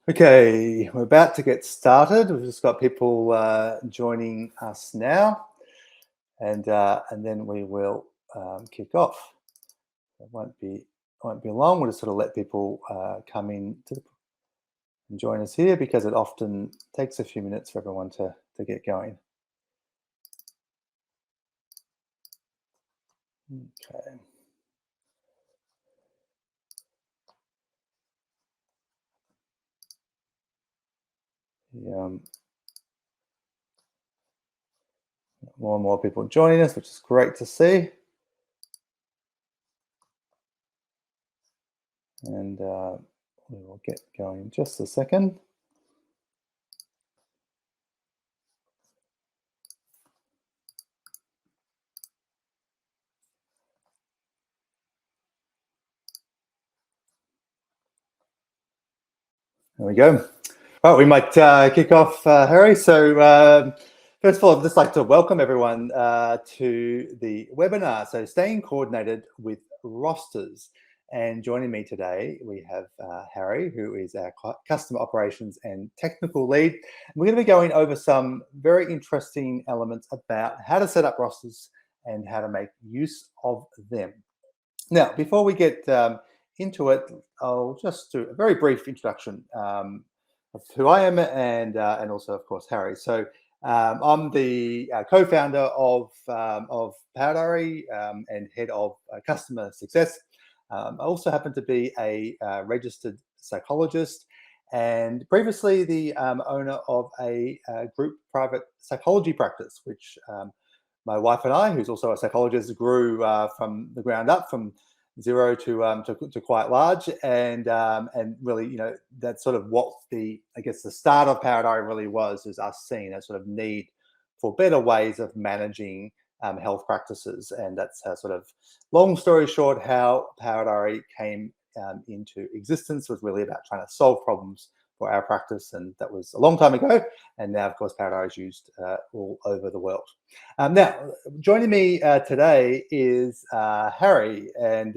Okay, we're about to get started. We've just got people joining us now, and then we will kick off. It won't be long. We'll just sort of let people come in and join us here because it often takes a few minutes for everyone to get going. Okay. More and more people joining us, which is great to see. And we will get going in just a second. There we go. Well, we might kick off, Harry. So first of all, I'd just like to welcome everyone to the webinar. So staying coordinated with rosters. And joining me today, we have Harry, who is our customer operations and technical lead. We're going to be going over some very interesting elements about how to set up rosters and how to make use of them. Now, before we get into it, I'll just do a very brief introduction of who I am and also, of course, Harry. So I'm the co-founder of PowerDiary and head of customer success. I also happen to be a registered psychologist and previously the owner of a group private psychology practice, which my wife and I, who's also a psychologist, grew from the ground up, from zero to quite large, and really, you know, that's sort of what the start of PowerDiary really was, is us seeing a sort of need for better ways of managing health practices, and that's how, sort of, long story short, how PowerDiary came into existence. Was really about trying to solve problems for our practice, and that was a long time ago. And now, of course, PowerDiary is used all over the world. Now, joining me today is Harry, and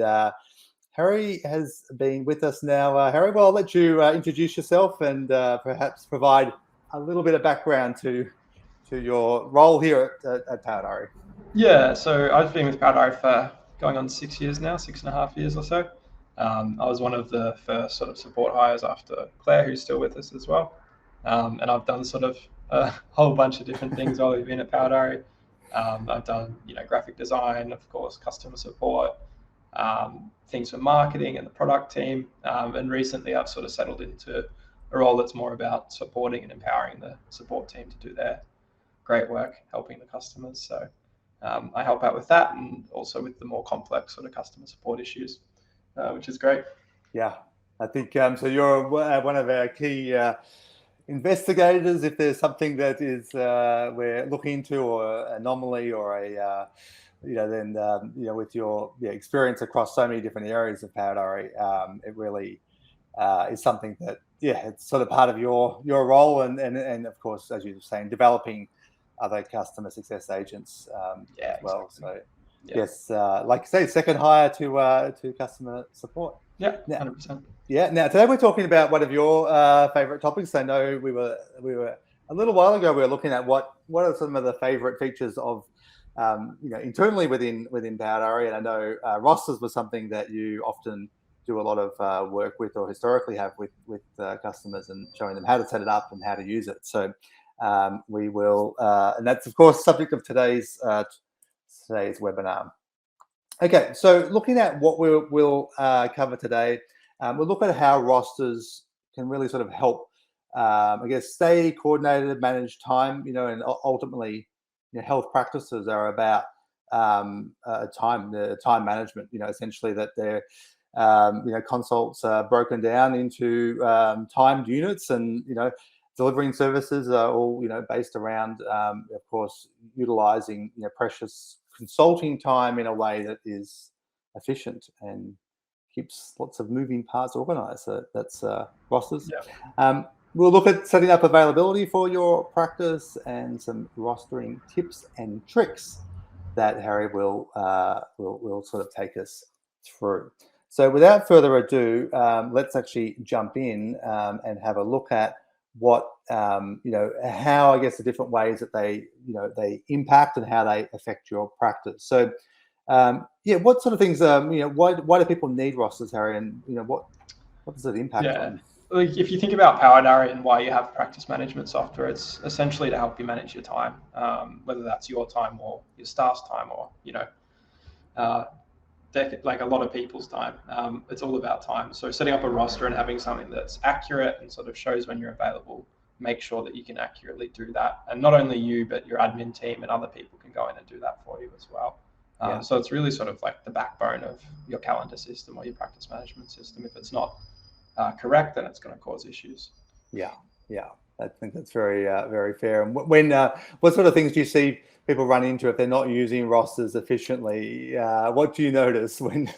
Harry has been with us now. Harry, well, I'll let you introduce yourself and perhaps provide a little bit of background to your role here at PowerDiary. Yeah, so I've been with PowerDiary for going on 6 years now, 6.5 years or so. I was one of the first sort of support hires after Claire, who's still with us as well. And I've done sort of a whole bunch of different things while we've been at PowerDiary. I've done, graphic design, of course, customer support, things for marketing and the product team. And recently I've sort of settled into a role that's more about supporting and empowering the support team to do their great work, helping the customers. So I help out with that, and also with the more complex sort of customer support issues, which is great. Yeah, I think so. You're one of our key investigators. If there's something that is we're looking into, or anomaly, or a then with your experience across so many different areas of PowerDiary, it really is something that it's sort of part of your role, and of course, as you were saying, developing other customer success agents as well. Exactly. So yes, like you say, second hire to customer support. Yeah, 100%. Yeah. Now today we're talking about one of your favorite topics. I know we were a little while ago. We were looking at what are some of the favorite features of internally within PowerDiary, and I know rosters was something that you often do a lot of work with, or historically have with customers, and showing them how to set it up and how to use it. So we will, and that's of course subject of today's webinar. Okay, so looking at what we'll cover today, we'll look at how rosters can really sort of help, stay coordinated, manage time, and ultimately, health practices are about time management. Essentially that they're consults are broken down into timed units, and delivering services are all based around, of course, utilizing precious consulting time in a way that is efficient and keeps lots of moving parts organized. So that's rosters. Yeah. We'll look at setting up availability for your practice and some rostering tips and tricks that Harry will sort of take us through. So without further ado, let's actually jump in and have a look at what how I guess the different ways that they impact and how they affect your practice. So what sort of things why do people need rosters, Harry, and what does it impact Yeah. on? Like if you think about Power Diary and why you have practice management software, it's essentially to help you manage your time, whether that's your time or your staff's time or uh, like a lot of people's time. It's all about time. So setting up a roster and having something that's accurate and sort of shows when you're available, make sure that you can accurately do that. And not only you, but your admin team and other people can go in and do that for you as well. So it's really sort of like the backbone of your calendar system or your practice management system. If it's not correct, then it's going to cause issues. Yeah, I think that's very fair. And when what sort of things do you see people run into if they're not using rosters efficiently? What do you notice when?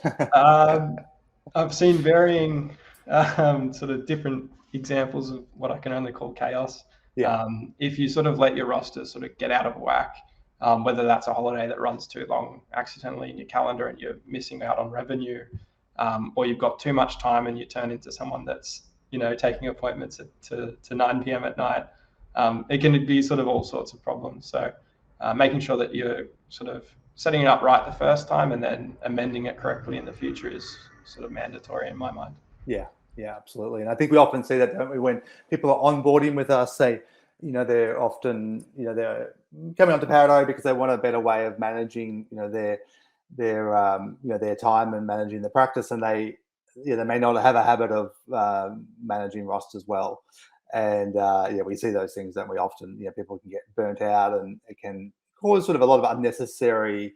I've seen varying sort of different examples of what I can only call chaos. Yeah. If you sort of let your roster sort of get out of whack, whether that's a holiday that runs too long accidentally in your calendar and you're missing out on revenue, or you've got too much time and you turn into someone that's taking appointments to 9 p.m. at night, it can be sort of all sorts of problems. So making sure that you're sort of setting it up right the first time and then amending it correctly in the future is sort of mandatory in my mind. Yeah, absolutely. And I think we often see that, don't we, when people are onboarding with us, they're often, they're coming onto Parado because they want a better way of managing, their time and managing the practice, and they may not have a habit of managing rosters well. And we see those things, don't we? Often, people can get burnt out, and it can cause sort of a lot of unnecessary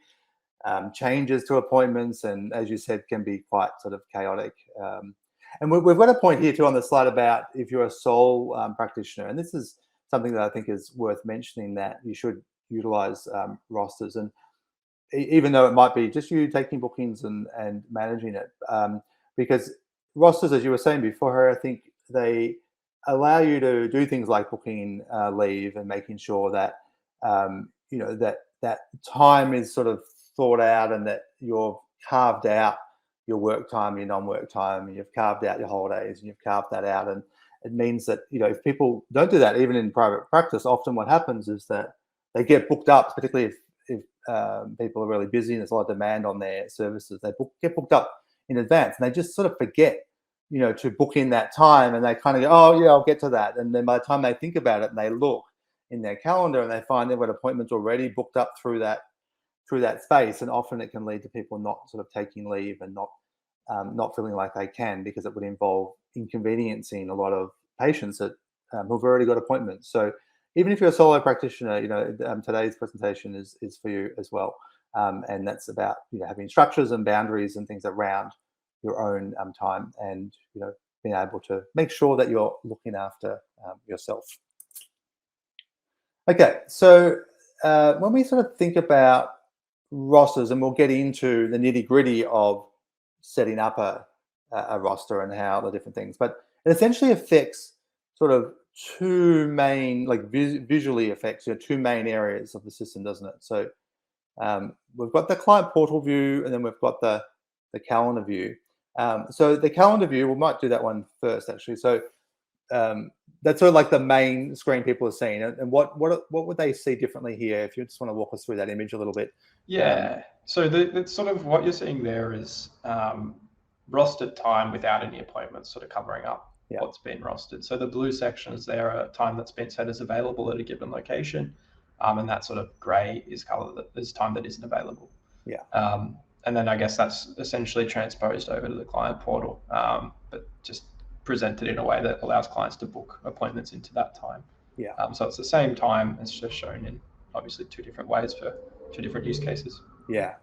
changes to appointments, and as you said, can be quite sort of chaotic. And we've got a point here too on the slide about if you're a sole practitioner, and this is something that I think is worth mentioning, that you should utilize rosters, and even though it might be just you taking bookings and managing it, because rosters, as you were saying before, I think they allow you to do things like booking leave and making sure that that time is sort of thought out, and that you've carved out your work time, your non-work time, and you've carved out your holidays, and you've carved that out. And it means that if people don't do that, even in private practice, often what happens is that they get booked up, particularly if people are really busy and there's a lot of demand on their services. They get booked up in advance, and they just sort of forget to book in that time, and they kind of go, oh yeah, I'll get to that. And then by the time they think about it and they look in their calendar and they find they've got appointments already booked up through that space, and often it can lead to people not sort of taking leave and not feeling like they can, because it would involve inconveniencing a lot of patients that who've already got appointments. So even if you're a solo practitioner, today's presentation is for you as well, and that's about having structures and boundaries and things around your own time, and being able to make sure that you're looking after yourself. Okay, so when we sort of think about rosters, and we'll get into the nitty-gritty of setting up a roster and how the different things, but it essentially affects sort of two main, like visually affects two main areas of the system, doesn't it? So we've got the client portal view, and then we've got the calendar view. So the calendar view, we might do that one first, actually. So that's sort of like the main screen people are seeing. And what would they see differently here? If you just want to walk us through that image a little bit. Yeah. So the sort of what you're seeing there is rostered time without any appointments, sort of covering up what's been rostered. So the blue sections there are time that's been set as available at a given location, and that sort of grey is color that is time that isn't available. Yeah. And then I guess that's essentially transposed over to the client portal, but just presented in a way that allows clients to book appointments into that time. Yeah. So it's the same time, it's just shown in obviously two different ways for two different use cases. Yeah,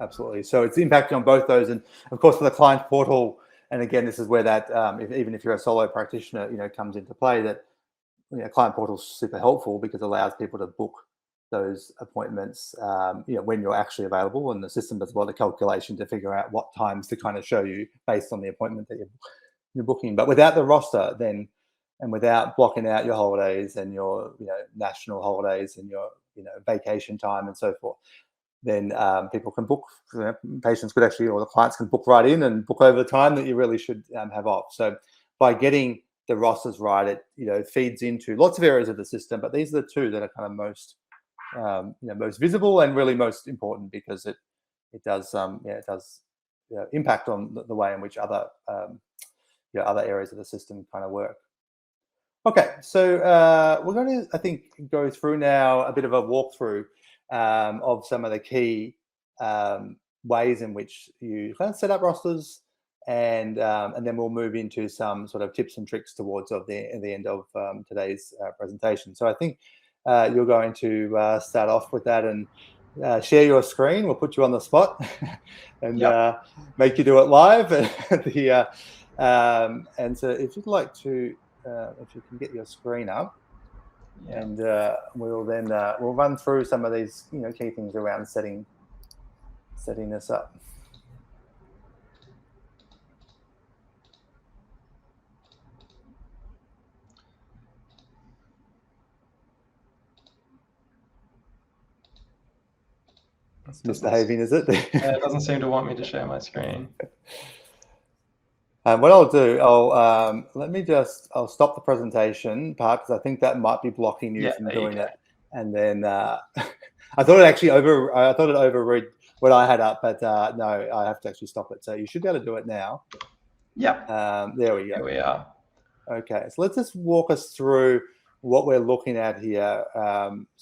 absolutely. So it's impacting on both those, and of course for the client portal. And again, this is where that even if you're a solo practitioner, comes into play. That client portal is super helpful because it allows people to book those appointments, when you're actually available, and the system does a lot of calculation to figure out what times to kind of show you based on the appointment that you're booking. But without the roster, then, and without blocking out your holidays and your national holidays and your vacation time and so forth, then people can book, patients could actually, or the clients can book right in and book over the time that you really should have off. So by getting the rosters right, it feeds into lots of areas of the system, but these are the two that are kind of most most visible and really most important, because it does impact on the way in which other other areas of the system kind of work. Okay, so we're going to, I think, go through now a bit of a walkthrough of some of the key ways in which you kind of set up rosters, and then we'll move into some sort of tips and tricks towards the end of today's presentation. So I think you're going to start off with that and share your screen. We'll put you on the spot and make you do it live. And so if you'd like to, if you can get your screen up, and we'll run through some of these key things around setting this up. It's misbehaving, is it? It doesn't seem to want me to share my screen. What I'll do, I'll stop the presentation part, because I think that might be blocking you from doing it. And then I thought it overread what I had up, but no, I have to actually stop it. So you should be able to do it now. Yeah. There we go. Here we are. Okay, so let's just walk us through what we're looking at here.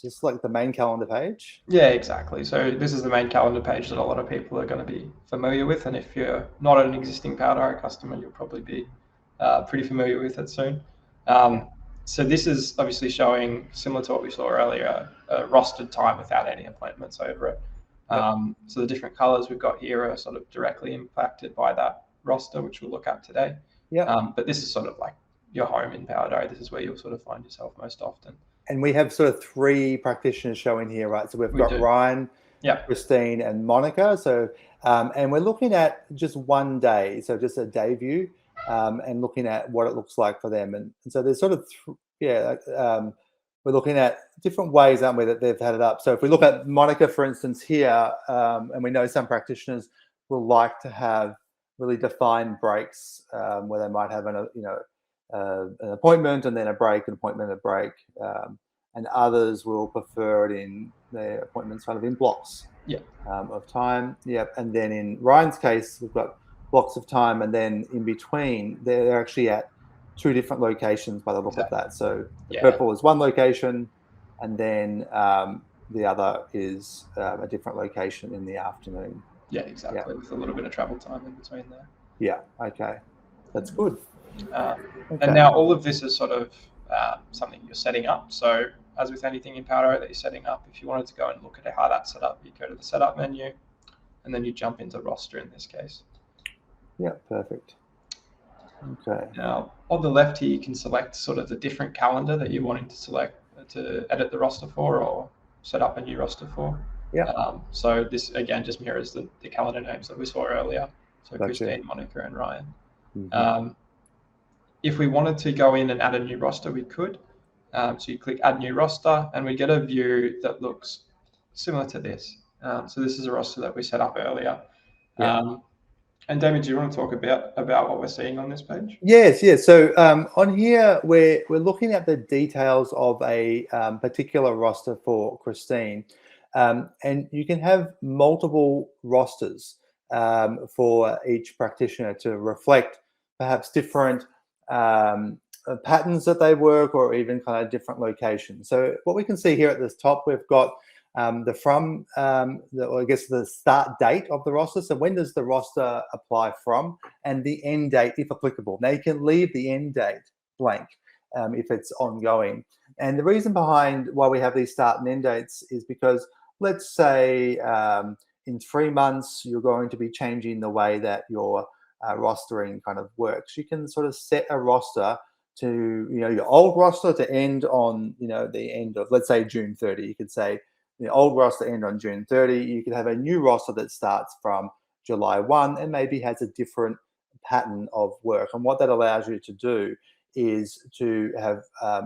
Just like the main calendar page. Yeah, exactly. So this is the main calendar page that a lot of people are going to be familiar with, and if you're not an existing PowerDiary customer, you'll probably be pretty familiar with it soon. So this is obviously showing, similar to what we saw earlier, a rostered time without any appointments over it. So the different colors we've got here are sort of directly impacted by that roster, which we'll look at today. But this is sort of like your home in PowerDiary. This is where you'll sort of find yourself most often. And we have sort of 3 practitioners showing here, right? So we've got Ryan, Christine, and Monica. So, and we're looking at just one day, so just a day view, and looking at what it looks like for them. And so there's sort of, we're looking at different ways, aren't we, that they've had it up. So if we look at Monica, for instance, here, and we know some practitioners will like to have really defined breaks, where they might have an appointment and then a break, an appointment, a break, and others will prefer it in their appointments kind of in blocks of time. And then in Ryan's case, we've got blocks of time, and then in between, they're actually at 2 different locations by the look of that. So the purple is one location, and then the other is a different location in the afternoon. Yeah, exactly, with a little bit of travel time in between there. Yeah, okay, that's good. And now all of this is sort of something you're setting up. So as with anything in PowerDiary that you're setting up, if you wanted to go and look at how that's set up, you go to the setup menu, and then you jump into roster in this case. Yeah, perfect. Okay. Now on the left here, you can select sort of the different calendar that you're wanting to select to edit the roster for, or set up a new roster for. So this again just mirrors the calendar names that we saw earlier. So Christine, Monica, and Ryan. If we wanted to go in and add a new roster, we could. So you click Add New Roster, and we get a view that looks similar to this. So this is a roster that we set up earlier. And Damien, do you want to talk about what we're seeing on this page? Yes. So on here, we're looking at the details of a particular roster for Christine. And you can have multiple rosters for each practitioner to reflect perhaps different patterns that they work, or even kind of different locations. So what we can see here at the top, we've got the start date of the roster. So when does the roster apply from, and the end date if applicable. Now you can leave the end date blank if it's ongoing. And the reason behind why we have these start and end dates is because, let's say in 3 months, you're going to be changing the way that your rostering kind of works. You can sort of set a roster to, your old roster to end on, the end of, let's say, June 30. You could say the old roster end on June 30. You could have a new roster that starts from July 1 and maybe has a different pattern of work. And what that allows you to do is to have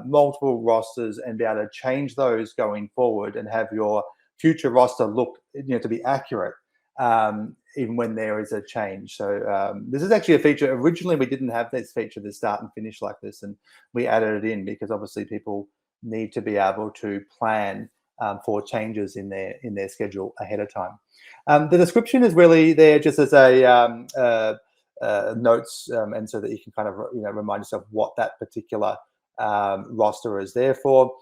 multiple rosters and be able to change those going forward, and have your future roster look to be accurate, even when there is a change. So this is actually a feature. Originally, we didn't have this feature, the start and finish like this, and we added it in because obviously people need to be able to plan for changes in their schedule ahead of time. The description is really there just as a notes, and so that you can kind of remind yourself what that particular roster is there for.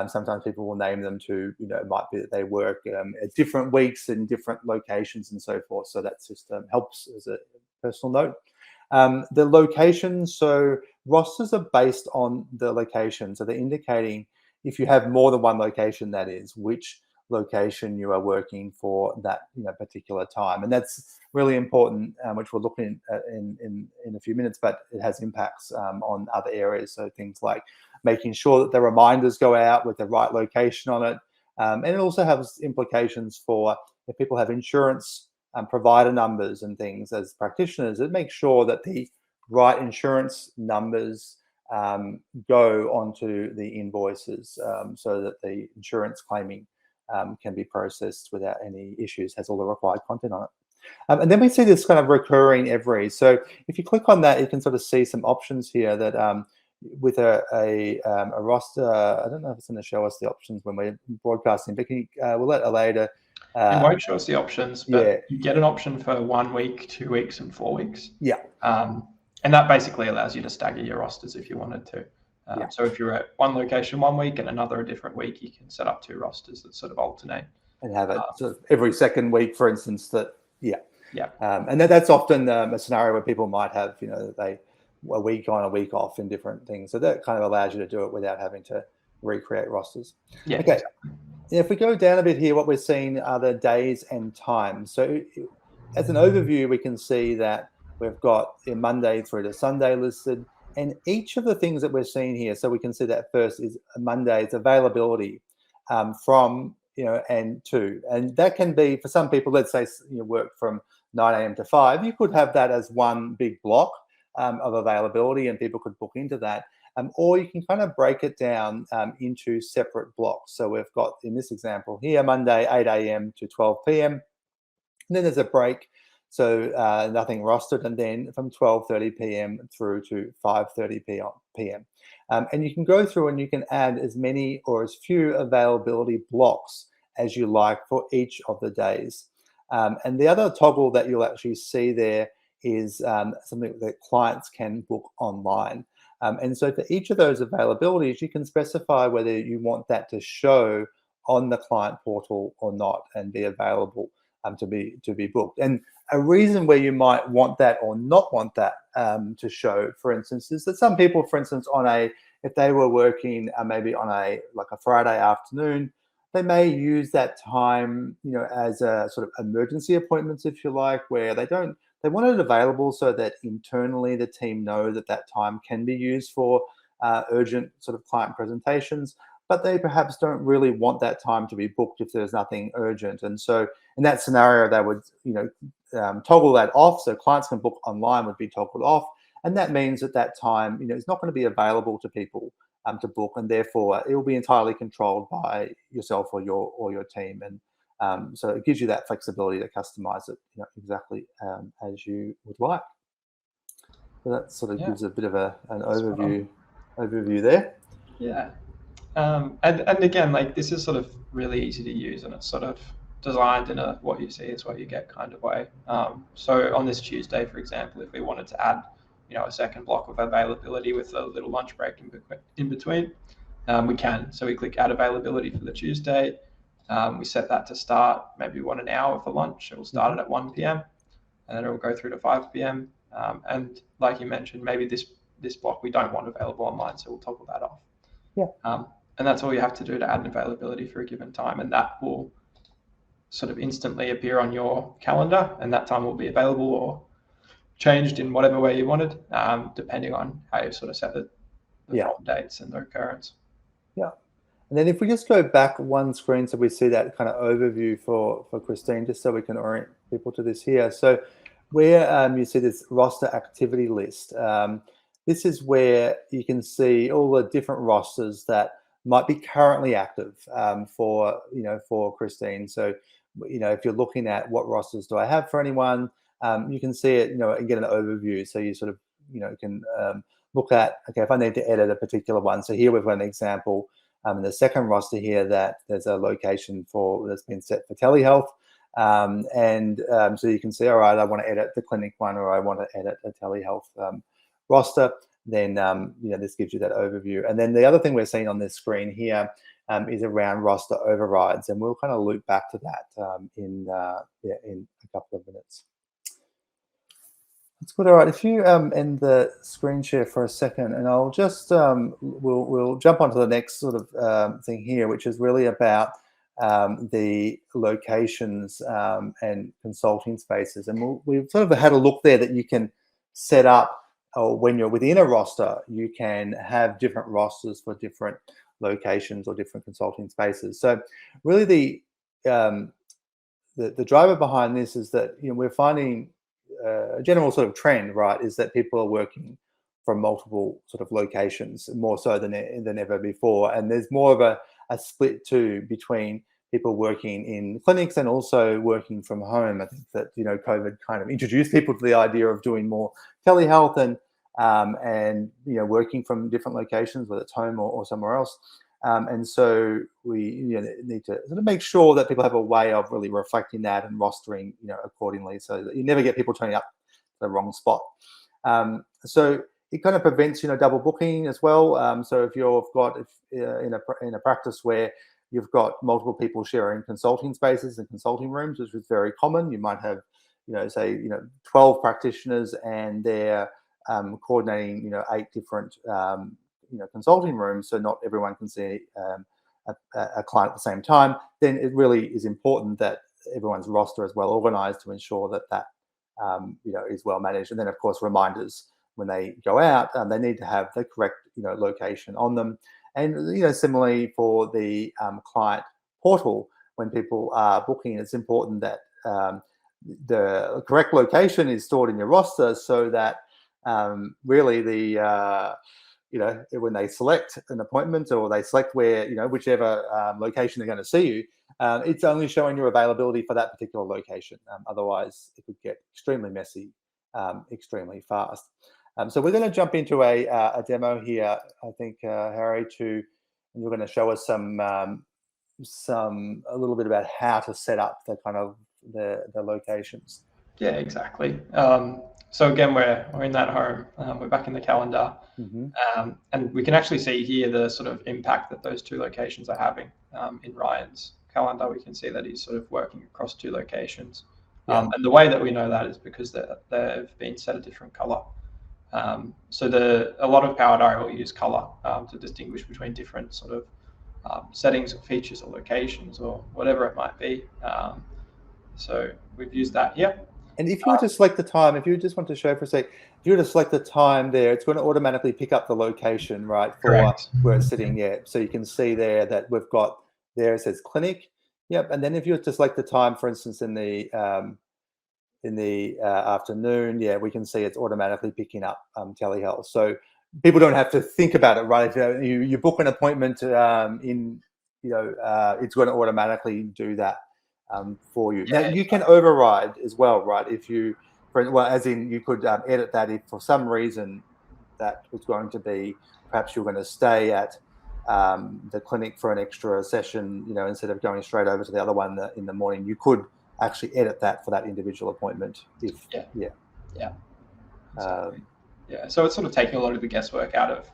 Sometimes people will name them to, it might be that they work at different weeks in different locations and so forth. So that system helps as a personal note. The locations, so rosters are based on the location. So they're indicating if you have more than one location, that is, which location you are working for that particular time. And that's really important, which we'll look in a few minutes, but it has impacts on other areas. So things like making sure that the reminders go out with the right location on it. And it also has implications for if people have insurance provider numbers and things as practitioners, it makes sure that the right insurance numbers go onto the invoices so that the insurance claiming can be processed without any issues, has all the required content on it. And then we see this kind of recurring every. So if you click on that, you can sort of see some options here that with a roster, I don't know if it's going to show us the options when we're broadcasting, but we'll let Aleda. It won't show us the options, but yeah. You get an option for 1 week, 2 weeks, and 4 weeks. Yeah. And that basically allows you to stagger your rosters if you wanted to. So if you're at one location 1 week and another a different week, you can set up 2 rosters that sort of alternate. And have it sort of every second week, for instance, Yeah. And that's often a scenario where people might have, they a week on, a week off in different things. So that kind of allows you to do it without having to recreate rosters. Yeah. Okay. Exactly. If we go down a bit here, what we're seeing are the days and times. So as an overview, we can see that we've got Monday through to Sunday listed. And each of the things that we're seeing here, so we can see that first is Monday's availability from, and to. And that can be, for some people, let's say you work from 9 a.m. to 5, you could have that as one big block of availability and people could book into that. Or you can kind of break it down into separate blocks. So we've got, in this example here, Monday, 8 a.m. to 12 p.m. And then there's a break, so nothing rostered, and then from 12:30 p.m. through to 5:30 p.m. And you can go through and you can add as many or as few availability blocks as you like for each of the days. And the other toggle that you'll actually see there is something that clients can book online. And so for each of those availabilities, you can specify whether you want that to show on the client portal or not and be available to be booked. And a reason where you might want that or not want that to show, for instance, is that some people, for instance, if they were working maybe on a Friday afternoon, they may use that time, as a sort of emergency appointments, if you like, where they want it available so that internally the team know that time can be used for urgent sort of client presentations, but they perhaps don't really want that time to be booked if there's nothing urgent. And so in that scenario, they would, toggle that off. So clients can book online would be toggled off. And that means that time, is not going to be available to people to book, and therefore it will be entirely controlled by yourself or your team. And so it gives you that flexibility to customize it exactly as you would like. So that sort of gives a bit of an overview there. Yeah. And again, this is sort of really easy to use, and it's sort of designed in a what you see is what you get kind of way. So on this Tuesday, for example, if we wanted to add a second block of availability with a little lunch break in between, we can. So we click add availability for the Tuesday. We set that to start. Maybe we want an hour for lunch. It will start it at 1 p.m. and then it will go through to 5 p.m. And like you mentioned, maybe this block we don't want available online, so we'll toggle that off. Yeah. And that's all you have to do to add an availability for a given time, and that will sort of instantly appear on your calendar, and that time will be available or changed in whatever way you wanted, depending on how you sort of set the from dates and the occurrence. Yeah. And then if we just go back one screen so we see that kind of overview for Christine, just so we can orient people to this here. So where you see this roster activity list, this is where you can see all the different rosters that might be currently active for Christine. So if you're looking at what rosters do I have for anyone, you can see it, and get an overview. So you sort of, can look at, okay, if I need to edit a particular one. So here we've got an example in the second roster here that there's a location that's been set for telehealth. So you can see, all right, I want to edit the clinic one, or I want to edit a telehealth roster. Then, this gives you that overview. And then the other thing we're seeing on this screen here is around roster overrides, and we'll kind of loop back to that in a couple of minutes. That's good. All right, if you end the screen share for a second, and I'll just we'll jump onto the next sort of thing here, which is really about the locations and consulting spaces. And we've sort of had a look there that you can set up, or when you're within a roster, you can have different rosters for different locations or different consulting spaces. So really the driver behind this is that we're finding a general sort of trend, right, is that people are working from multiple sort of locations, more so than ever before. And there's more of a split too between people working in clinics and also working from home. I think that COVID kind of introduced people to the idea of doing more telehealth and working from different locations, whether it's home or somewhere else. And so we need to sort of make sure that people have a way of really reflecting that and rostering accordingly, so that you never get people turning up to the wrong spot. So it kind of prevents double booking as well. So if you've got in a practice where you've got multiple people sharing consulting spaces and consulting rooms, which is very common, you might have say 12 practitioners, and they're coordinating 8 different consulting rooms, so not everyone can see a client at the same time. Then it really is important that everyone's roster is well organized to ensure that is well managed. And then of course reminders when they go out, they need to have the correct location on them. And similarly for the client portal, when people are booking, it's important that the correct location is stored in your roster, so that really the when they select an appointment, or they select where whichever location they're going to see you, it's only showing your availability for that particular location. Otherwise it could get extremely messy extremely fast. So we're going to jump into a demo here, I think, Harry, and you're going to show us a little bit about how to set up the kind of the locations. Yeah, exactly. So again, we're in that home. We're back in the calendar, and we can actually see here the sort of impact that those 2 locations are having. In Ryan's calendar, we can see that he's sort of working across 2 locations. And the way that we know that is because they've been set a different color. So a lot of Power Diary will use color to distinguish between different sort of settings or features or locations or whatever it might be. So we've used that here. And if you were to select the time, if you just want to show for a sec, if you were to select the time there, it's going to automatically pick up the location, right, for Correct. where it's sitting. Yeah. So you can see there that we've got there, it says clinic. Yep. And then if you were to select the time, for instance, in the afternoon, we can see it's automatically picking up telehealth. So people don't have to think about it, right? If you book an appointment it's going to automatically do that for you. Now you can override as well, right? If you, as in you could edit that if for some reason that was going to be, perhaps you're going to stay at the clinic for an extra session, instead of going straight over to the other one in the morning, you could actually edit that for that individual appointment. Exactly. So it's sort of taking a lot of the guesswork out of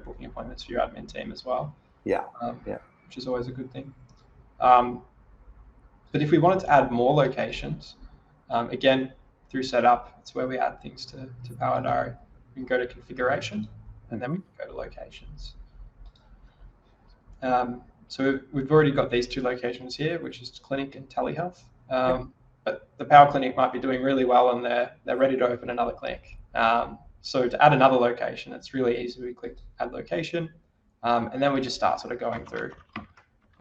booking appointments for your admin team as well. Which is always a good thing. But if we wanted to add more locations, again, through setup, it's where we add things to Power Diary. We can go to configuration, and then we can go to locations. So we've already got these 2 locations here, which is clinic and telehealth. But the Power Clinic might be doing really well, and they're ready to open another clinic. So to add another location, it's really easy. We click add location, and then we just start sort of going through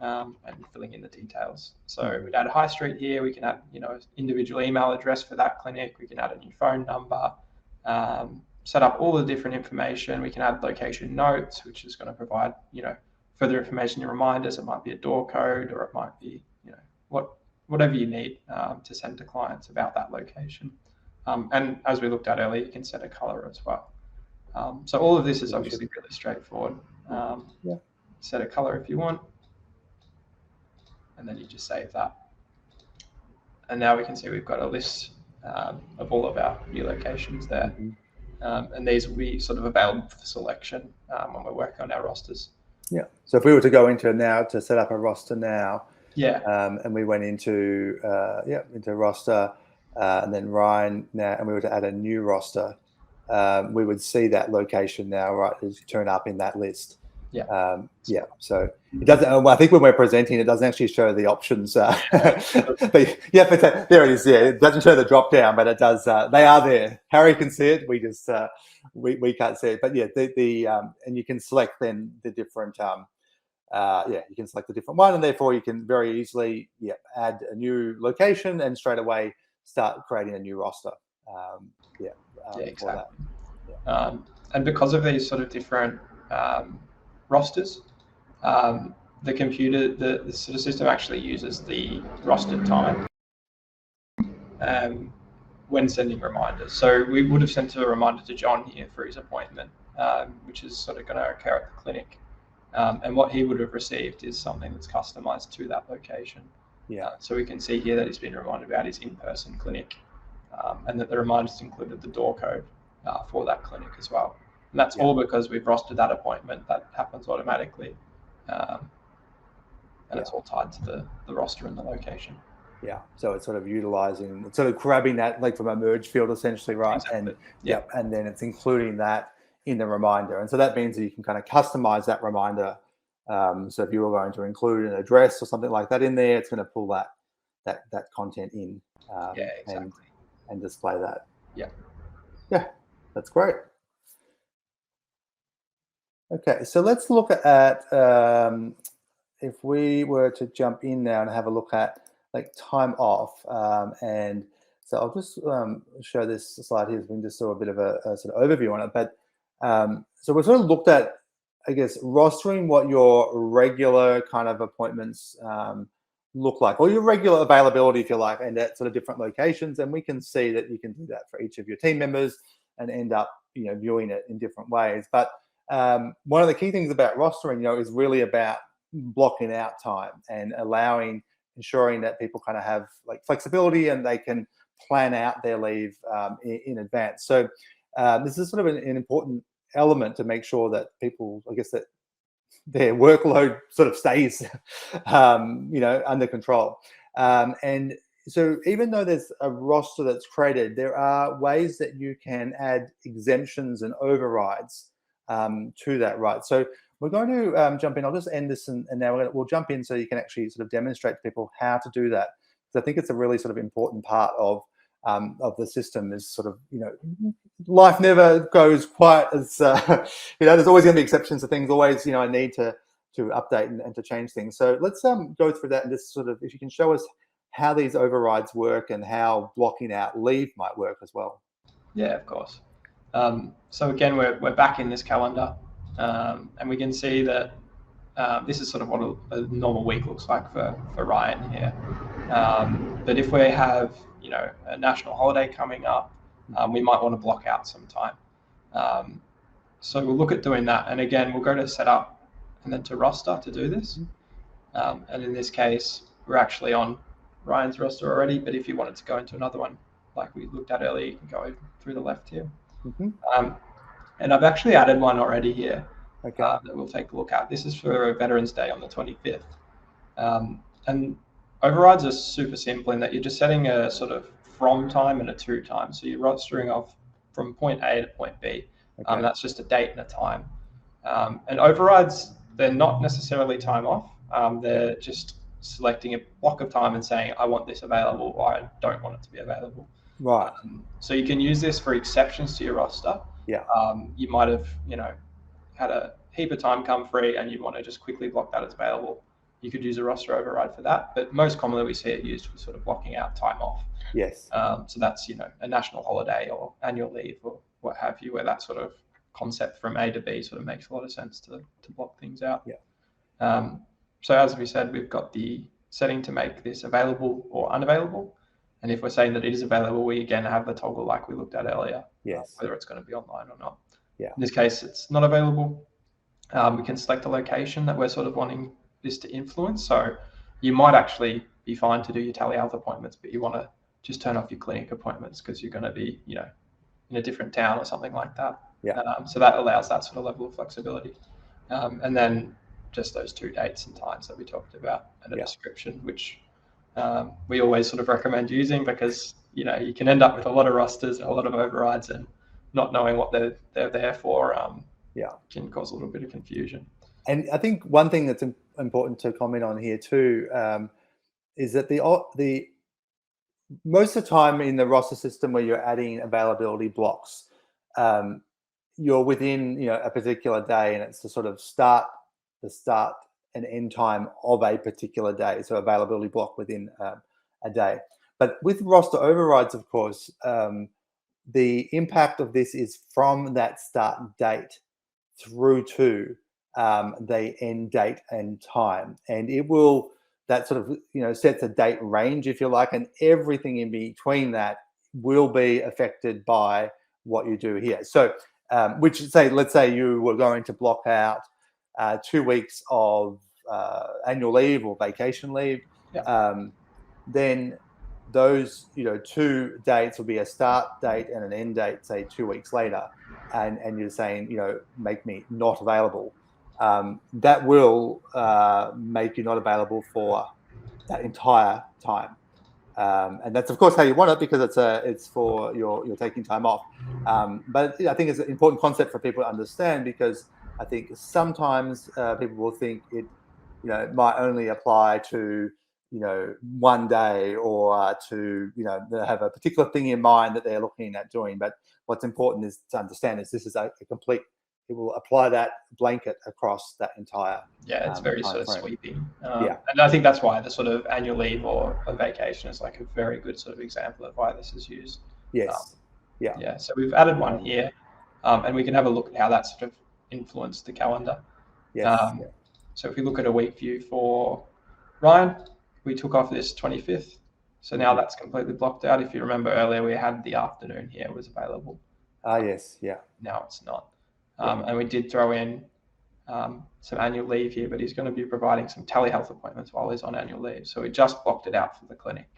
and filling in the details. So we'd add a high street here. We can add individual email address for that clinic. We can add a new phone number, set up all the different information. We can add location notes, which is going to provide further information and reminders. It might be a door code, or it might be what whatever you need to send to clients about that location. And as we looked at earlier, you can set a color as well. So all of this is obviously really straightforward. Set a color if you want, and then you just save that. And now we can see we've got a list of all of our new locations there. And these will be sort of available for selection when we're working on our rosters. Yeah. So if we were to go into now to set up a roster now, and we went into into roster, and then Ryan now, and we were to add a new roster, we would see that location now, right, is turn up in that list. So it doesn't. I think when we're presenting, it doesn't actually show the options. But there it is. Yeah, it doesn't show the drop down, but it does. They are there. Harry can see it. We just we can't see it. But yeah, and you can select then the different. You can select a different one, and therefore you can very easily add a new location and straight away start creating a new roster. Exactly. And because of these sort of different rosters, the computer, the sort of system actually uses the rostered time when sending reminders. So we would have sent a reminder to John here for his appointment, which is sort of going to occur at the clinic. And what he would have received is something that's customized to that location. So we can see here that he's been reminded about his in-person clinic, and that the reminders included the door code for that clinic as well. And that's all because we've rostered that appointment. That happens automatically. And it's all tied to the roster and the location. So it's sort of utilizing, it's sort of grabbing that like from a merge field essentially, right? Exactly. And then it's including that in the reminder. And so that means that you can kind of customize that reminder. So if you were going to include an address or something like that in there, it's going to pull that content in and display that. That's great. Okay, so let's look at if we were to jump in now and have a look at like time off, and so I'll just show this slide here so we can just do a bit of a sort of overview on it. But so we've sort of looked at, I guess, rostering what your regular kind of appointments look like, or your regular availability, if you like, and at sort of different locations. And we can see that you can do that for each of your team members and end up, viewing it in different ways. But one of the key things about rostering, is really about blocking out time and ensuring that people kind of have like flexibility and they can plan out their leave in advance. So this is sort of an important element to make sure that people, I guess, that their workload sort of stays, under control. And so even though there's a roster that's created, there are ways that you can add exemptions and overrides to that, right? So we're going to jump in. I'll just end this, and now we'll jump in so you can actually sort of demonstrate to people how to do that. Because I think it's a really sort of important part of the system. Is sort of, life never goes quite as there's always going to be exceptions to things. Always, a need to update and to change things. So let's go through that and just sort of, if you can show us how these overrides work and how blocking out leave might work as well. Yeah, of course. So again, we're back in this calendar, and we can see that this is sort of what a normal week looks like for Ryan here. But if we have, a national holiday coming up, we might want to block out some time. So we'll look at doing that. And again, we'll go to setup and then to roster to do this. And in this case, we're actually on Ryan's roster already. But if you wanted to go into another one, like we looked at earlier, you can go through the left here. And I've actually added one already here that we'll take a look at. This is for Veterans Day on the 25th. And overrides are super simple in that you're just setting a sort of from time and a to time. So you're rostering off from point A to point B. That's just a date and a time. And overrides, they're not necessarily time off. They're just selecting a block of time and saying, I want this available, or I don't want it to be available. Right. So you can use this for exceptions to your roster. You might have, had a heap of time come free and you want to just quickly block that as available. You could use a roster override for that, but most commonly we see it used for sort of blocking out time off. Yes. So that's, a national holiday or annual leave or what have you, where that sort of concept from A to B sort of makes a lot of sense to block things out. Yeah. So as we said, we've got the setting to make this available or unavailable. And if we're saying that it is available, we again have the toggle like we looked at earlier, Yes. whether it's going to be online or not. Yeah. In this case, it's not available. We can select a location that we're sort of wanting this to influence. So you might actually be fine to do your telehealth appointments, but you want to just turn off your clinic appointments because you're going to be, in a different town or something like that. Yeah. So that allows that sort of level of flexibility. And then just those 2 dates and times that we talked about and a description, which we always sort of recommend using because, you can end up with a lot of rosters, a lot of overrides, and not knowing what they're there for can cause a little bit of confusion. And I think one thing that's important to comment on here too is that the most of the time in the roster system where you're adding availability blocks, you're within a particular day, and it's the sort of start and end time of a particular day, so availability block within a day. But with roster overrides, of course, the impact of this is from that start date through to the end date and time, and that sort of sets a date range, if you like, and everything in between that will be affected by what you do here. So let's say you were going to block out 2 weeks of annual leave or vacation leave, then those 2 dates will be a start date and an end date, say 2 weeks later, and you're saying make me not available. That will make you not available for that entire time, and that's of course how you want it because it's for you're taking time off. But I think it's an important concept for people to understand because I think sometimes people will think it might only apply to 1 day or to they have a particular thing in mind that they're looking at doing. But what's important is to understand is this is a complete. It will apply that blanket across that entire. It's very sort of frame. Sweeping. And I think that's why the sort of annual leave or a vacation is like a very good sort of example of why this is used. Yes. So we've added one here, and we can have a look at how that sort of influenced the calendar. Yes. So if we look at a week view for Ryan, we took off this 25th. So now that's completely blocked out. If you remember earlier, we had the afternoon here was available. Yes. Yeah. Now it's not. And we did throw in some annual leave here, but he's going to be providing some telehealth appointments while he's on annual leave. So we just blocked it out for the clinic.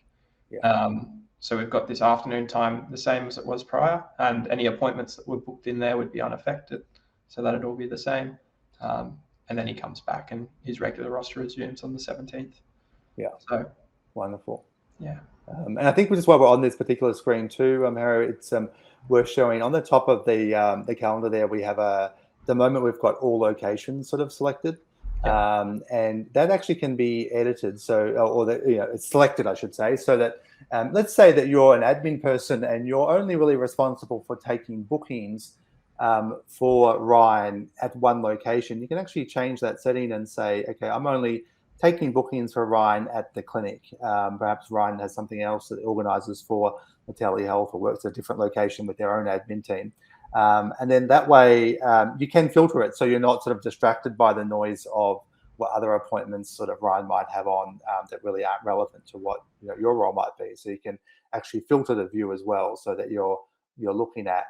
So we've got this afternoon time the same as it was prior, and any appointments that were booked in there would be unaffected. So that'd all be the same. And then he comes back and his regular roster resumes on the 17th. Yeah. So wonderful. Yeah. And I think just while we're on this particular screen too, Harry, it's worth showing on the top of the calendar there, we have the moment we've got all locations sort of selected. And that actually can be edited. So, it's selected, I should say, so that let's say that you're an admin person and you're only really responsible for taking bookings for Ryan at one location. You can actually change that setting and say, okay, I'm only taking bookings for Ryan at the clinic. Perhaps Ryan has something else that organizes for the telehealth or works at a different location with their own admin team. And then that way you can filter it so you're not sort of distracted by the noise of what other appointments sort of Ryan might have on that really aren't relevant to what your role might be. So you can actually filter the view as well so that you're looking at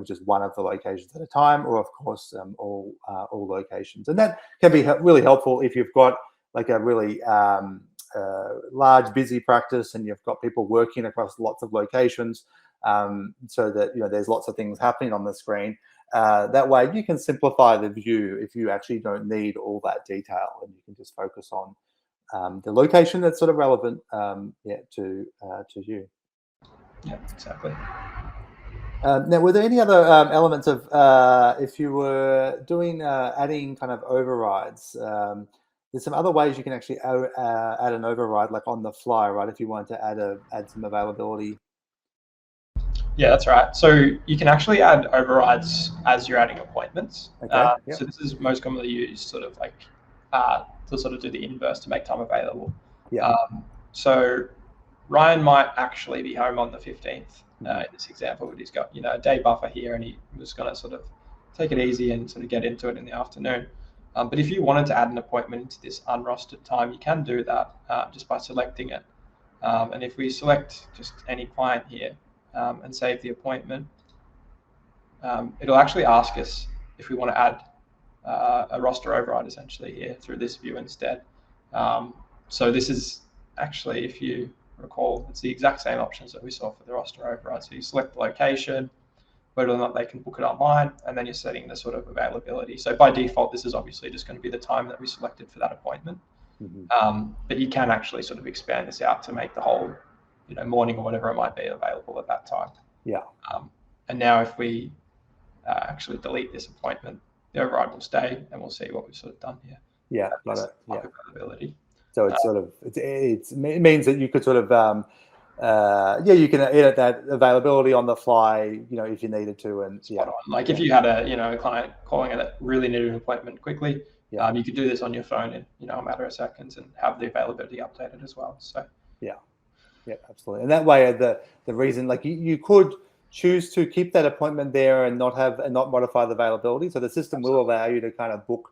just one of the locations at a time, or of course all locations. And that can be really helpful if you've got like a really large busy practice and you've got people working across lots of locations, so that there's lots of things happening on the screen. That way you can simplify the view if you actually don't need all that detail, and you can just focus on the location that's sort of relevant to you. Yeah, exactly. Now, were there any other elements of if you were doing adding kind of overrides? There's some other ways you can actually add an override, like on the fly, right? If you wanted to add some availability. Yeah, that's right. So you can actually add overrides as you're adding appointments. Okay. So this is most commonly used sort of like to sort of do the inverse to make time available. Yeah. So Ryan might actually be home on the 15th in this example, but he's got a day buffer here, and he was going to sort of take it easy and sort of get into it in the afternoon. But if you wanted to add an appointment into this unrostered time, you can do that just by selecting it. And if we select just any client here and save the appointment, it'll actually ask us if we want to add a roster override essentially here through this view instead. So this is actually, if you recall, it's the exact same options that we saw for the roster override. So you select the location, whether or not they can book it online, and then you're setting the sort of availability. So by default, this is obviously just going to be the time that we selected for that appointment. But you can actually sort of expand this out to make the whole, morning or whatever it might be available at that time. Yeah. And now if we actually delete this appointment, the override will stay, and we'll see what we've sort of done here. Yeah, got it. Yeah. Availability. So it's sort of it means that you could sort of you can edit that availability on the fly, if you needed to, and like if you had a client calling it that really needed an appointment quickly, you could do this on your phone in a matter of seconds and have the availability updated as well. So yeah, absolutely. And that way, the reason, like you could choose to keep that appointment there and not modify the availability. So the system will allow you to kind of book.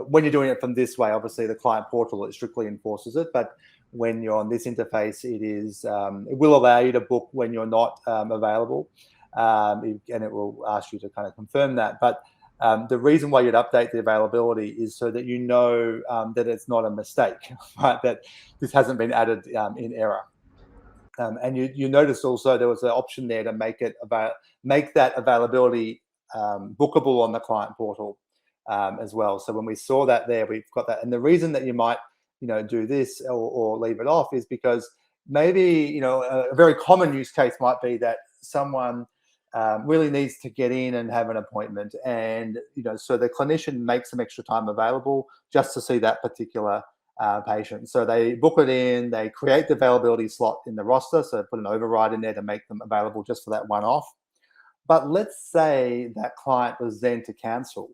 When you're doing it from this way, obviously the client portal, it strictly enforces it. But when you're on this interface, it will allow you to book when you're not available, and it will ask you to kind of confirm that. But the reason why you'd update the availability is so that that it's not a mistake, right? That this hasn't been added in error. And you noticed also there was an option there to make that availability bookable on the client portal as well. So when we saw that there, we've got that. And the reason that you might do this or leave it off is because maybe a very common use case might be that someone really needs to get in and have an appointment, and so the clinician makes some extra time available just to see that particular patient. So they book it in, they create the availability slot in the roster, so put an override in there to make them available just for that one off. But let's say that client was then to cancel.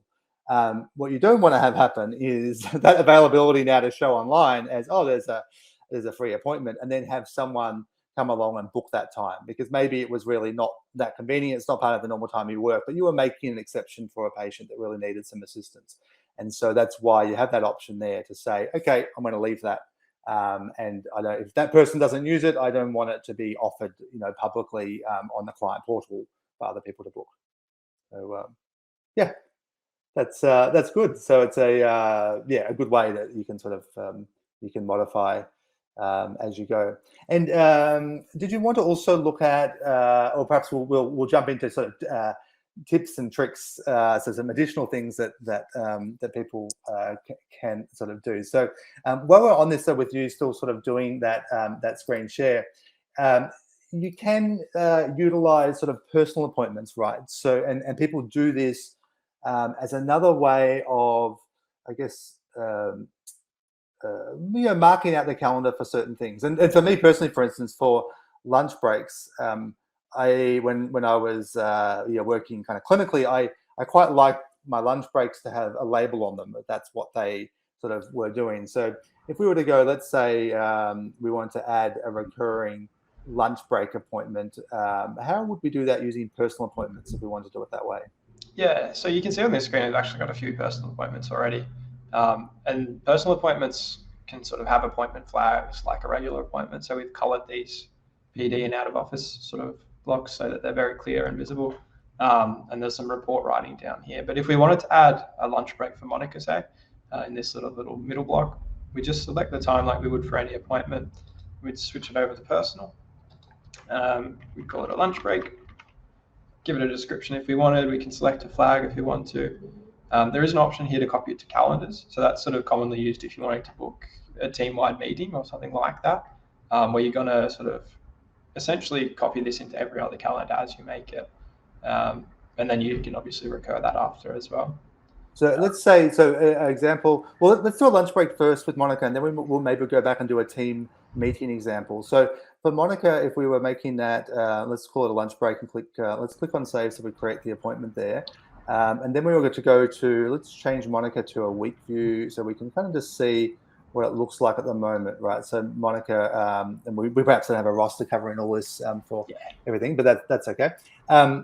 What you don't want to have happen is that availability now to show online as, there's a free appointment, and then have someone come along and book that time, because maybe it was really not that convenient. It's not part of the normal time you work, but you were making an exception for a patient that really needed some assistance. And so that's why you have that option there to say, okay, I'm going to leave that. And if that person doesn't use it, I don't want it to be offered, publicly on the client portal for other people to book. So that's good. So it's a good way that you can sort of you can modify as you go. And did you want to also look at, or perhaps we'll jump into sort of tips and tricks, so some additional things that people can sort of do. So while we're on this, so with you still sort of doing that screen share, you can utilize sort of personal appointments, right? So and people do this as another way of, I guess, marking out the calendar for certain things. And for me personally, for instance, for lunch breaks, when I was working kind of clinically, I quite like my lunch breaks to have a label on them. That's what they sort of were doing. So if we were to go, let's say we want to add a recurring lunch break appointment, how would we do that using personal appointments if we want to do it that way? Yeah, so you can see on this screen, I've actually got a few personal appointments already. And personal appointments can sort of have appointment flags like a regular appointment. So we've colored these PD and out of office sort of blocks so that they're very clear and visible. And there's some report writing down here. But if we wanted to add a lunch break for Monica, say, in this sort of little middle block, we just select the time like we would for any appointment. We'd switch it over to personal. We'd call it a lunch break. Give it a description if we wanted. We can select a flag if we want to. There is an option here to copy it to calendars. So that's sort of commonly used if you're wanting to book a team-wide meeting or something like that, where you're going to sort of essentially copy this into every other calendar as you make it. And then you can obviously recur that after as well. So let's say, example, well, let's do a lunch break first with Monica, and then we'll maybe go back and do a team meeting example. So for Monica, if we were making that, let's call it a lunch break and let's click on save so we create the appointment there. And then we were going to go to, let's change Monica to a week view so we can kind of just see what it looks like at the moment, right? So Monica, and we perhaps don't have a roster covering all this everything, but that's okay.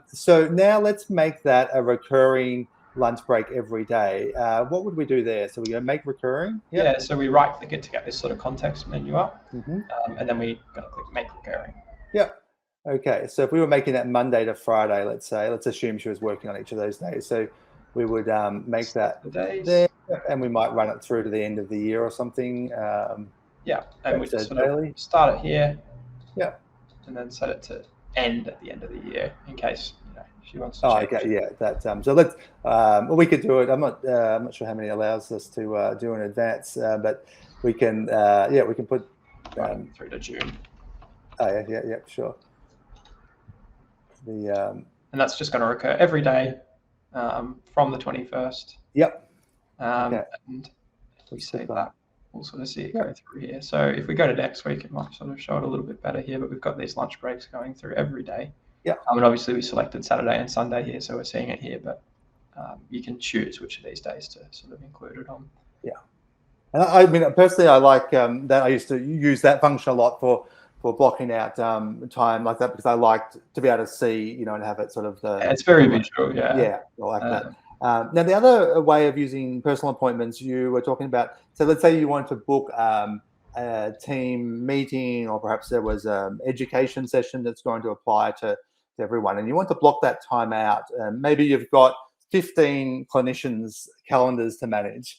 So now let's make that a recurring lunch break every day. What would we do there? So we're going to make recurring? Yeah, so we right click it to get this sort of context menu up, Mm-hmm. and then we're going to click make recurring. Yep. Okay, so if we were making that Monday to Friday, let's assume she was working on each of those days. So we would make that the days there, and we might run it through to the end of the year or something. Yeah, and we just sort daily. of start it here. Yeah. And then set it to end at the end of the year in case she wants to. Oh, change. okay, yeah. That so let's. Well, we could do it. I'm not sure how many allows us to do in advance, but we can. We can put through to June. Oh yeah, sure. And that's just going to recur every day from the 21st. Yep. Okay. And if we save that, we'll sort of see it go through here. So if we go to next week, it might sort of show it a little bit better here, but we've got these lunch breaks going through every day. Yeah. And obviously we selected Saturday and Sunday here, so we're seeing it here, but you can choose which of these days to sort of include it on. Yeah. And I mean, personally, I like that. I used to use that function a lot for blocking out time like that, because I liked to be able to see, and have it sort of it's very visual. Yeah, I like that. Now, the other way of using personal appointments, you were talking about, so let's say you want to book a team meeting, or perhaps there was an education session that's going to apply to everyone, and you want to block that time out. Maybe you've got 15 clinicians' calendars to manage.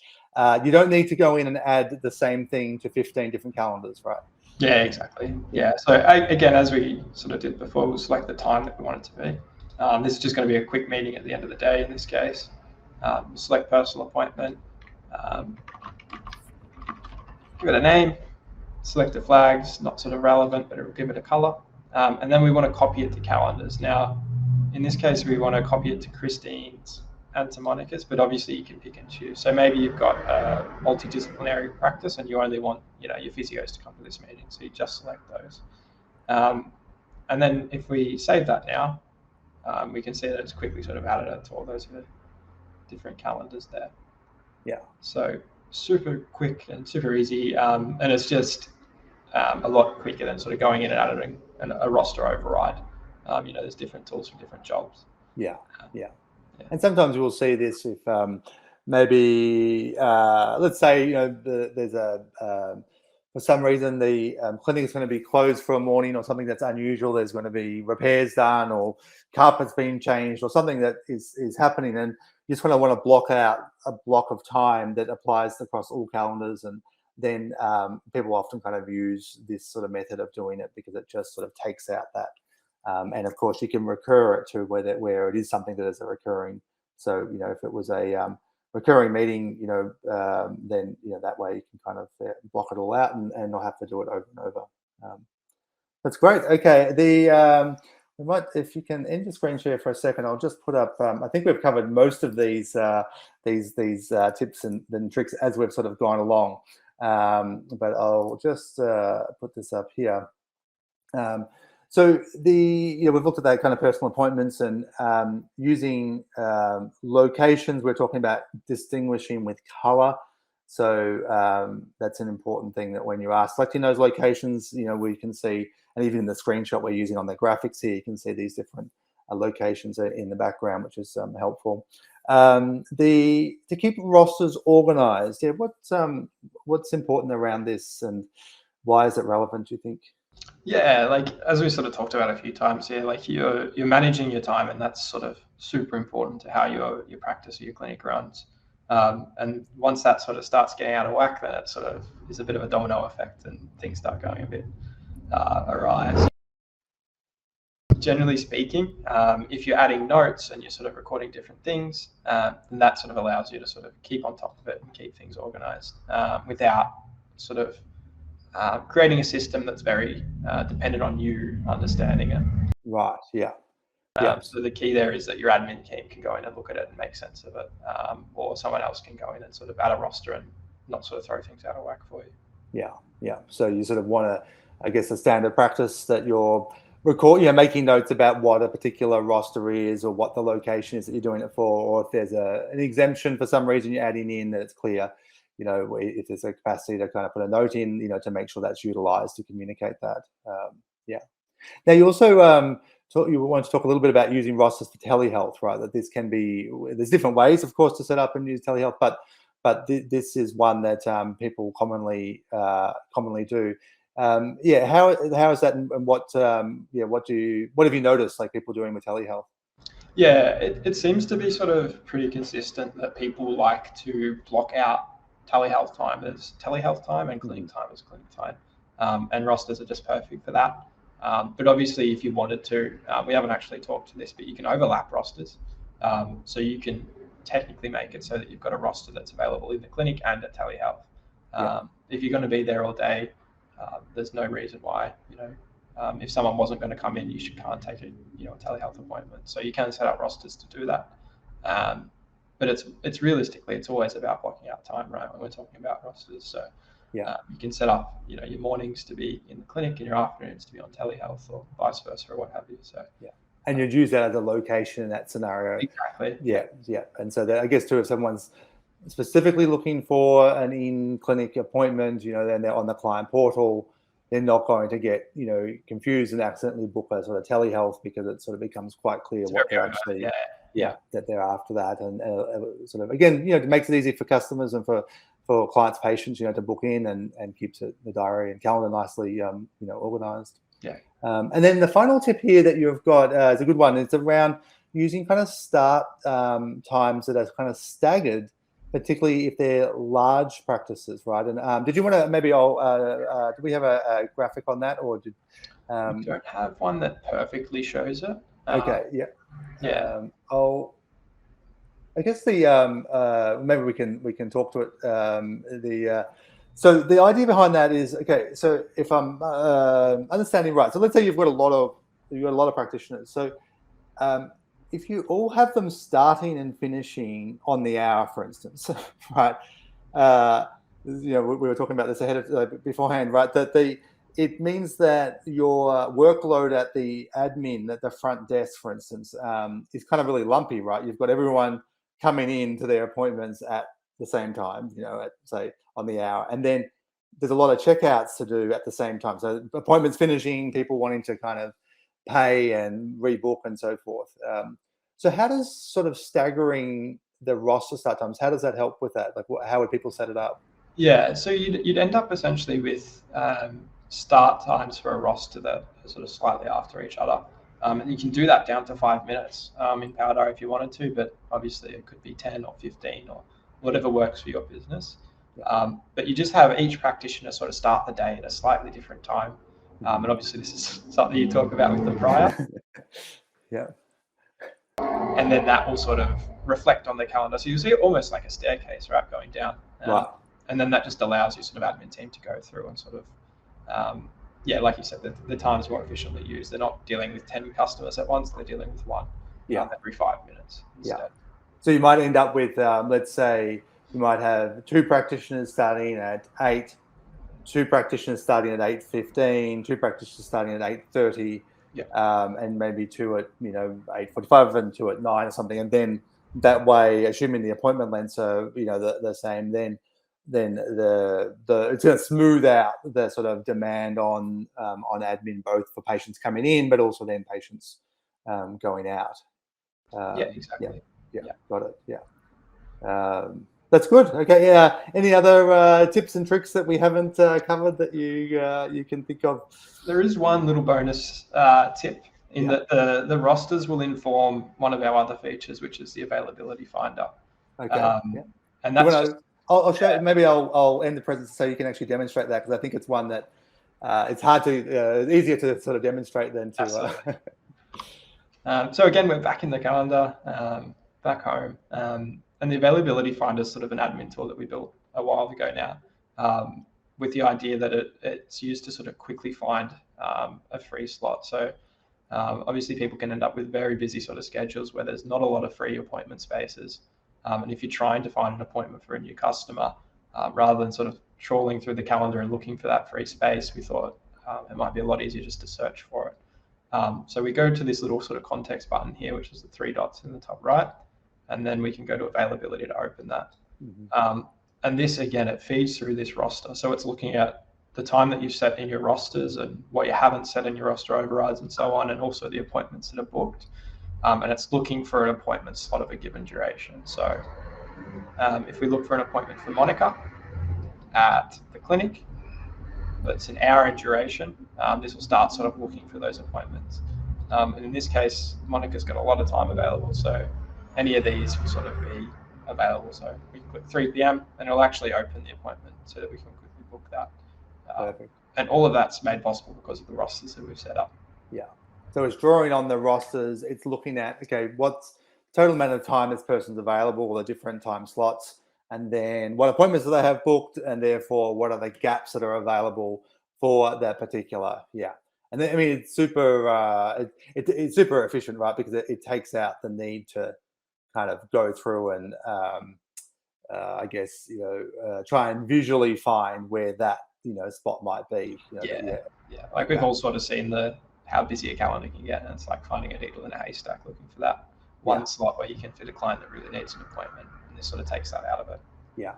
You don't need to go in and add the same thing to 15 different calendars, right? Yeah, exactly. Yeah. So again, as we sort of did before, we'll select the time that we want it to be. This is just going to be a quick meeting at the end of the day in this case. Select personal appointment. Give it a name. Select the flags, not sort of relevant, but it will give it a color. And then we want to copy it to calendars. Now, in this case, we want to copy it to Christine's and to Monica's, but obviously you can pick and choose. So maybe you've got a multidisciplinary practice and you only want your physios to come to this meeting, so you just select those. And then if we save that now, we can see that it's quickly sort of added it to all those different calendars there. Yeah. So super quick and super easy, and it's just a lot quicker than sort of going in and adding a roster override. There's different tools for different jobs. Yeah. And sometimes we'll see this if maybe let's say there's for some reason the clinic is going to be closed for a morning or something that's unusual. There's going to be repairs done or carpets being changed or something that is happening, and you just want to block out a block of time that applies across all calendars. And then people often kind of use this sort of method of doing it because it just sort of takes out that. And of course, you can recur it to where it is something that is a recurring. So, if it was a recurring meeting, then that way you can kind of block it all out and not have to do it over and over. That's great. Okay, we might, if you can end your screen share for a second, I'll just put up. I think we've covered most of these tips and tricks as we've sort of gone along, but I'll just put this up here. So we've looked at that kind of personal appointments and using locations. We're talking about distinguishing with color. So that's an important thing, that when you are selecting those locations, we can see, and even in the screenshot we're using on the graphics here, you can see these different locations in the background, which is helpful. To keep rosters organized, what's important around this, and why is it relevant, do you think? Yeah, like as we sort of talked about a few times here, like you're managing your time, and that's sort of super important to how your practice or your clinic runs. And once that sort of starts getting out of whack, then it sort of is a bit of a domino effect, and things start going a bit awry. So generally speaking, if you're adding notes and you're sort of recording different things, then that sort of allows you to sort of keep on top of it and keep things organized without sort of creating a system that's very dependent on you understanding it. Right, yeah. So the key there is that your admin team can go in and look at it and make sense of it, or someone else can go in and sort of add a roster and not sort of throw things out of whack for you. Yeah. So you sort of want to, I guess, a standard practice that you're making notes about what a particular roster is, or what the location is that you're doing it for, or if there's an exemption for some reason you're adding in, that it's clear. If there's a capacity to kind of put a note in, to make sure that's utilized to communicate that. Now, you also you want to talk a little bit about using rosters for telehealth, right? That this can be, there's different ways, of course, to set up and use telehealth, but this is one that people commonly do. Yeah, how is that, and what what have you noticed like people doing with telehealth? Yeah, it seems to be sort of pretty consistent that people like to block out telehealth time as telehealth time and clinic time as clinic time. And rosters are just perfect for that. But obviously, if you wanted to, we haven't actually talked to this, but you can overlap rosters. So you can technically make it so that you've got a roster that's available in the clinic and at telehealth. If you're going to be there all day, there's no reason why, if someone wasn't going to come in, you can't take a telehealth appointment. So you can set up rosters to do that. But it's realistically, it's always about blocking out time, right? When we're talking about rosters, so you can set up your mornings to be in the clinic and your afternoons to be on telehealth, or vice versa, or what have you. So and you'd use that as a location in that scenario. Exactly. Yeah. And so I guess too, if someone's specifically looking for an in-clinic appointment, then they're on the client portal, they're not going to get confused and accidentally book a sort of telehealth, because it sort of becomes quite clear what they're actually that they're after that, and sort of, again, it makes it easy for customers and for clients, patients, to book in and keeps the diary and calendar nicely organized. And then the final tip here that you've got is a good one. It's around using kind of start times that are kind of staggered, particularly if they're large practices, right? And did you want to maybe do we have a graphic on that, or did? We don't have one that perfectly shows it. Okay, I guess maybe we can talk to it. So the idea behind that is, okay, so if I'm understanding right, so let's say you've got a lot of practitioners. So if you all have them starting and finishing on the hour, for instance, right? We were talking about this beforehand, right? That it means that your workload at the admin, at the front desk, for instance, is kind of really lumpy, right? You've got everyone coming in to their appointments at the same time, at, say, on the hour, and then there's a lot of checkouts to do at the same time. So appointments finishing, people wanting to kind of pay and rebook and so forth. So how does sort of staggering the roster start times, how does that help with that? Like, how would people set it up? Yeah, so you'd end up essentially with start times for a roster that are sort of slightly after each other. And you can do that down to 5 minutes in PowerDiary if you wanted to, but obviously it could be 10 or 15 or whatever works for your business. But you just have each practitioner sort of start the day at a slightly different time. And obviously this is something you talk about with the prior. And then that will sort of reflect on the calendar. So you see it almost like a staircase, right, going down. And then that just allows your sort of admin team to go through and sort of, like you said, the time is more efficiently used. They're not dealing with 10 customers at once, they're dealing with one every 5 minutes instead. So you might end up with, let's say, you might have 2 practitioners starting at 8, 2 practitioners starting at 8:15, 2 practitioners starting at 8:30, and maybe 2 at 8:45 and 2 at 9 or something. And then that way, assuming the appointment lengths are the same, then it's going to smooth out the sort of demand on admin, both for patients coming in, but also then patients going out. Exactly. Got it. That's good. Okay. Any other tips and tricks that we haven't covered that you can think of? There is one little bonus tip in that the rosters will inform one of our other features, which is the availability finder. Okay. And that's I'll show. Maybe I'll end the presentation so you can actually demonstrate that, because I think it's one that it's hard to easier to sort of demonstrate than to. So again, we're back in the calendar, back home, and the availability finder is sort of an admin tool that we built a while ago now, with the idea that it's used to sort of quickly find a free slot. So obviously people can end up with very busy sort of schedules where there's not a lot of free appointment spaces. And if you're trying to find an appointment for a new customer, rather than sort of trawling through the calendar and looking for that free space, we thought it might be a lot easier just to search for it. So we go to this little sort of context button here, which is the 3 dots in the top right, and then we can go to availability to open that. And this, again, it feeds through this roster. So it's looking at the time that you've set in your rosters and what you haven't set in your roster overrides and so on, and also the appointments that are booked. And it's looking for an appointment slot of a given duration. So if we look for an appointment for Monica at the clinic, that's an hour in duration, this will start sort of looking for those appointments. And in this case, Monica's got a lot of time available, so any of these will sort of be available. So we can click 3 p.m. and it'll actually open the appointment so that we can quickly book that. Perfect. And all of that's made possible because of the rosters that we've set up. Yeah. So it's drawing on the rosters. It's looking at, okay, what's total amount of time this person's available, the different time slots, and then what appointments do they have booked, and therefore what are the gaps that are available for that particular, And then, I mean, it's super, it's super efficient, right? Because it takes out the need to kind of go through and, I guess, try and visually find where that, spot might be. Like we've all sort of seen how busy a calendar can get, and it's like finding a needle in a haystack looking for that one slot where you can fit a client that really needs an appointment, and this sort of takes that out of it. Yeah.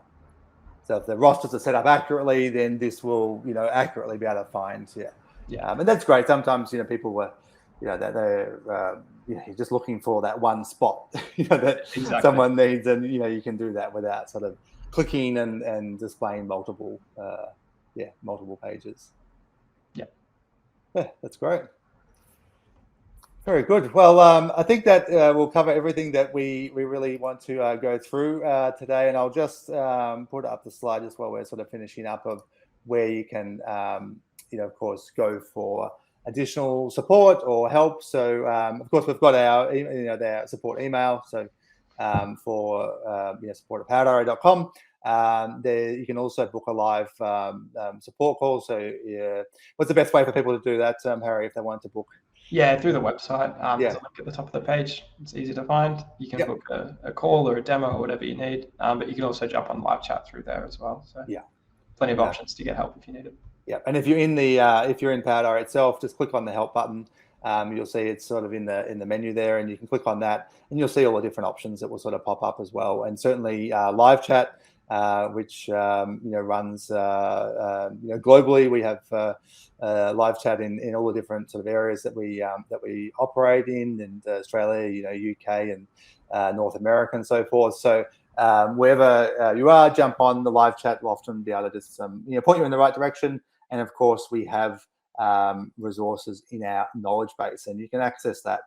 So if the rosters are set up accurately, then this will, accurately be able to find, and that's great. Sometimes, people were, they're just looking for that one spot, that someone needs, and you can do that without sort of clicking and displaying multiple pages. Yeah, that's great. Very good. Well, I think that we'll cover everything that we really want to go through today, and I'll just put up the slide just while we're sort of finishing up of where you can, of course, go for additional support or help. So, of course, we've got our support email. So, for support@powerdiary.com. There you can also book a live support call. So, what's the best way for people to do that, Harry, if they want to book? Yeah, through the website. There's a link at the top of the page. It's easy to find. You can book a call or a demo or whatever you need. But you can also jump on live chat through there as well. So plenty of options to get help if you need it. Yeah, and if you're in the if you're in PowerDiary itself, just click on the help button. You'll see it's sort of in the menu there, and you can click on that, and you'll see all the different options that will sort of pop up as well. And certainly live chat, which runs globally. We have live chat in all the different sort of areas that we operate in Australia, UK, and North America, and so forth. So wherever you are, jump on the live chat. We'll often be able to just point you in the right direction. And of course, we have resources in our knowledge base, and you can access that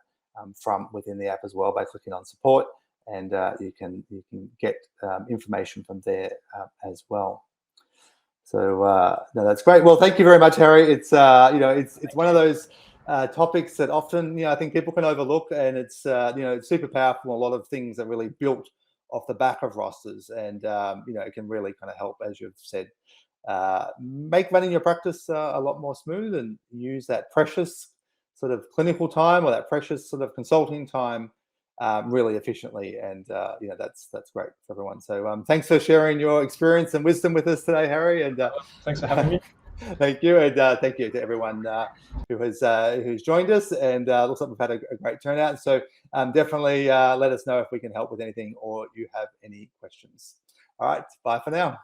from within the app as well by clicking on support, and you can get information from there as well. So no, that's great. Well, thank you very much, Harry. It's it's one of those topics that often I think people can overlook, and it's it's super powerful. A lot of things are really built off the back of rosters, and it can really kind of help, as you've said, make running your practice a lot more smooth, and use that precious sort of clinical time or that precious sort of consulting time really efficiently. And that's great for everyone. So thanks for sharing your experience and wisdom with us today, Harry. And thanks for having me. Thank you, and thank you to everyone who's joined us. And looks like we've had a great turnout. So definitely let us know if we can help with anything or you have any questions. All right, bye for now.